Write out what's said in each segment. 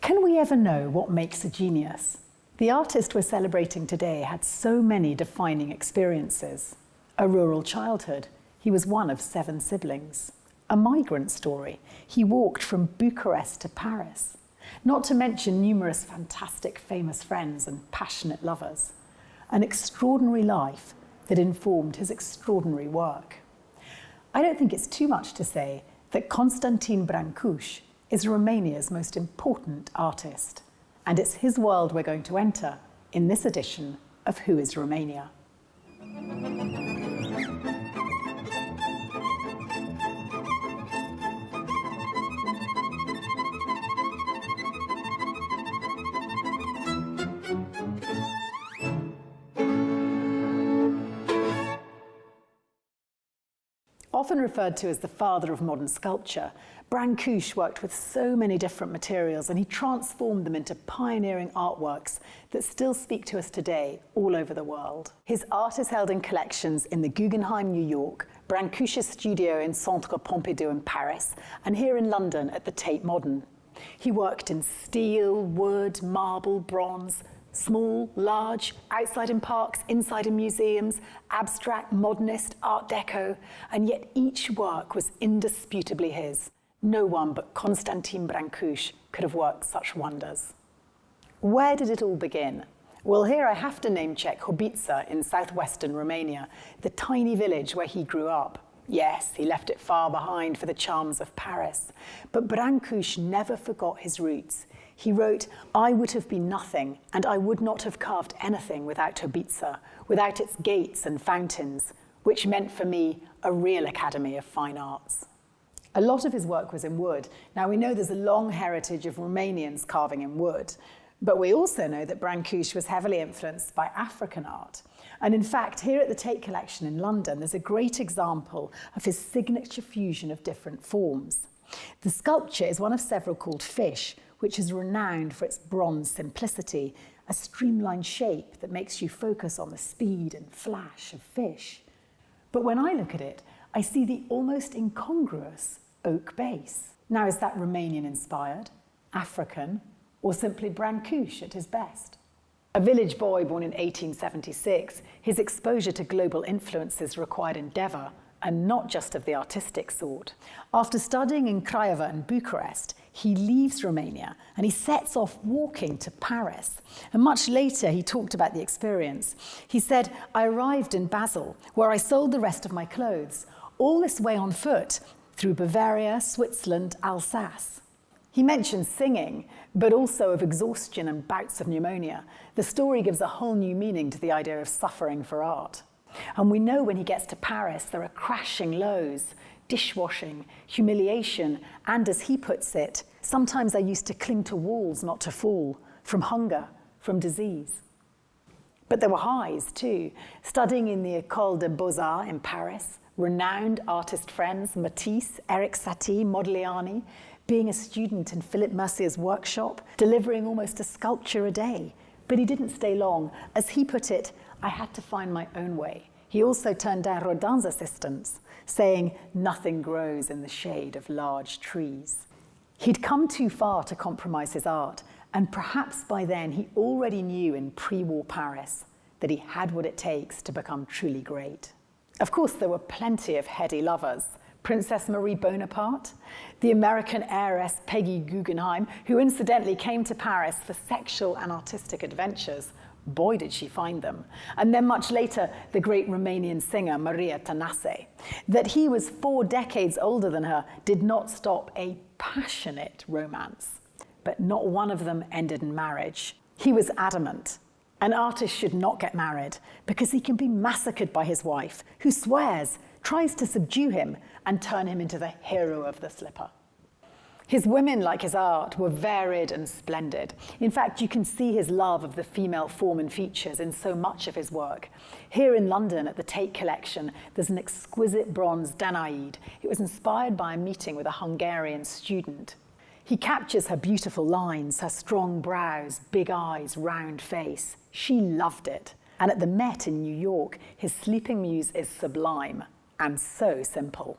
Can we ever know what makes a genius? The artist we're celebrating today had so many defining experiences. A rural childhood. He was one of 7 siblings. A migrant story. He walked from Bucharest to Paris. Not to mention numerous fantastic famous friends and passionate lovers. An extraordinary life that informed his extraordinary work. I don't think it's too much to say that Constantin Brâncuși is Romania's most important artist. And it's his world we're going to enter in this edition of Who is Romania? Often referred to as the father of modern sculpture, Brâncuși worked with so many different materials and he transformed them into pioneering artworks that still speak to us today all over the world. His art is held in collections in the Guggenheim, New York, Brâncuși's studio in Centre Pompidou in Paris, and here in London at the Tate Modern. He worked in steel, wood, marble, bronze, small, large, outside in parks, inside in museums, abstract, modernist, art deco, and yet each work was indisputably his. No one but Constantin Brâncuși could have worked such wonders. Where did it all begin? Well, here I have to name-check Hobița in southwestern Romania, the tiny village where he grew up. Yes, he left it far behind for the charms of Paris, but Brâncuși never forgot his roots. He wrote, "I would have been nothing, and I would not have carved anything without Hobița, without its gates and fountains, which meant for me a real academy of fine arts." A lot of his work was in wood. Now we know there's a long heritage of Romanians carving in wood, but we also know that Brâncuși was heavily influenced by African art. And in fact, here at the Tate Collection in London, there's a great example of his signature fusion of different forms. The sculpture is one of several called Fish, which is renowned for its bronze simplicity, a streamlined shape that makes you focus on the speed and flash of fish. But when I look at it, I see the almost incongruous oak base. Now, is that Romanian-inspired, African, or simply Brâncuși at his best? A village boy born in 1876, his exposure to global influences required endeavour, and not just of the artistic sort. After studying in Craiova and Bucharest, he leaves Romania and he sets off walking to Paris. And much later, he talked about the experience. He said, "I arrived in Basel, where I sold the rest of my clothes, all this way on foot, through Bavaria, Switzerland, Alsace." He mentions singing, but also of exhaustion and bouts of pneumonia. The story gives a whole new meaning to the idea of suffering for art. And we know when he gets to Paris, there are crashing lows, dishwashing, humiliation, and as he puts it, sometimes I used to cling to walls not to fall, from hunger, from disease. But there were highs too, studying in the École des Beaux-Arts in Paris, renowned artist friends Matisse, Eric Satie, Modigliani, being a student in Philip Mercier's workshop, delivering almost a sculpture a day. But he didn't stay long. As he put it, I had to find my own way. He also turned down Rodin's assistance, saying, "Nothing grows in the shade of large trees." He'd come too far to compromise his art, and perhaps by then he already knew in pre-war Paris that he had what it takes to become truly great. Of course, there were plenty of heady lovers. Princess Marie Bonaparte, the American heiress Peggy Guggenheim, who incidentally came to Paris for sexual and artistic adventures. Boy, did she find them. And then much later, the great Romanian singer Maria Tănase. That he was 4 decades older than her did not stop a passionate romance. But not one of them ended in marriage. He was adamant. An artist should not get married because he can be massacred by his wife, who swears, tries to subdue him and turn him into the hero of the slipper. His women, like his art, were varied and splendid. In fact, you can see his love of the female form and features in so much of his work. Here in London at the Tate Collection, there's an exquisite bronze Danaid. It was inspired by a meeting with a Hungarian student. He captures her beautiful lines, her strong brows, big eyes, round face. She loved it. And at the Met in New York, his Sleeping Muse is sublime and so simple.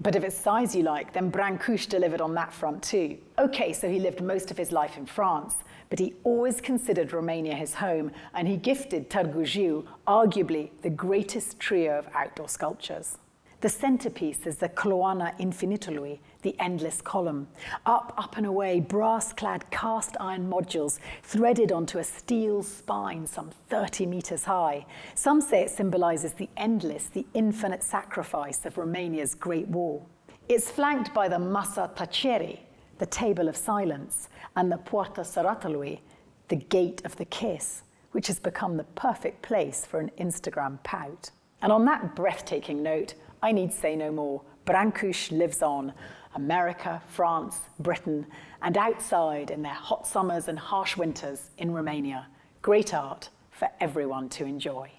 But if it's size you like, then Brâncuși delivered on that front too. Okay, so he lived most of his life in France, but he always considered Romania his home, and he gifted Târgu Jiu arguably the greatest trio of outdoor sculptures. The centerpiece is the coloana infinitului, the endless column. Up and away, brass-clad cast iron modules threaded onto a steel spine some 30 meters high. Some say it symbolizes the endless, the infinite sacrifice of Romania's Great War. It's flanked by the masa tăcerii, the table of silence, and the poarta săratalui, the gate of the kiss, which has become the perfect place for an Instagram pout. And on that breathtaking note, I need say no more. Brâncuși lives on. America, France, Britain, and outside in their hot summers and harsh winters in Romania. Great art for everyone to enjoy.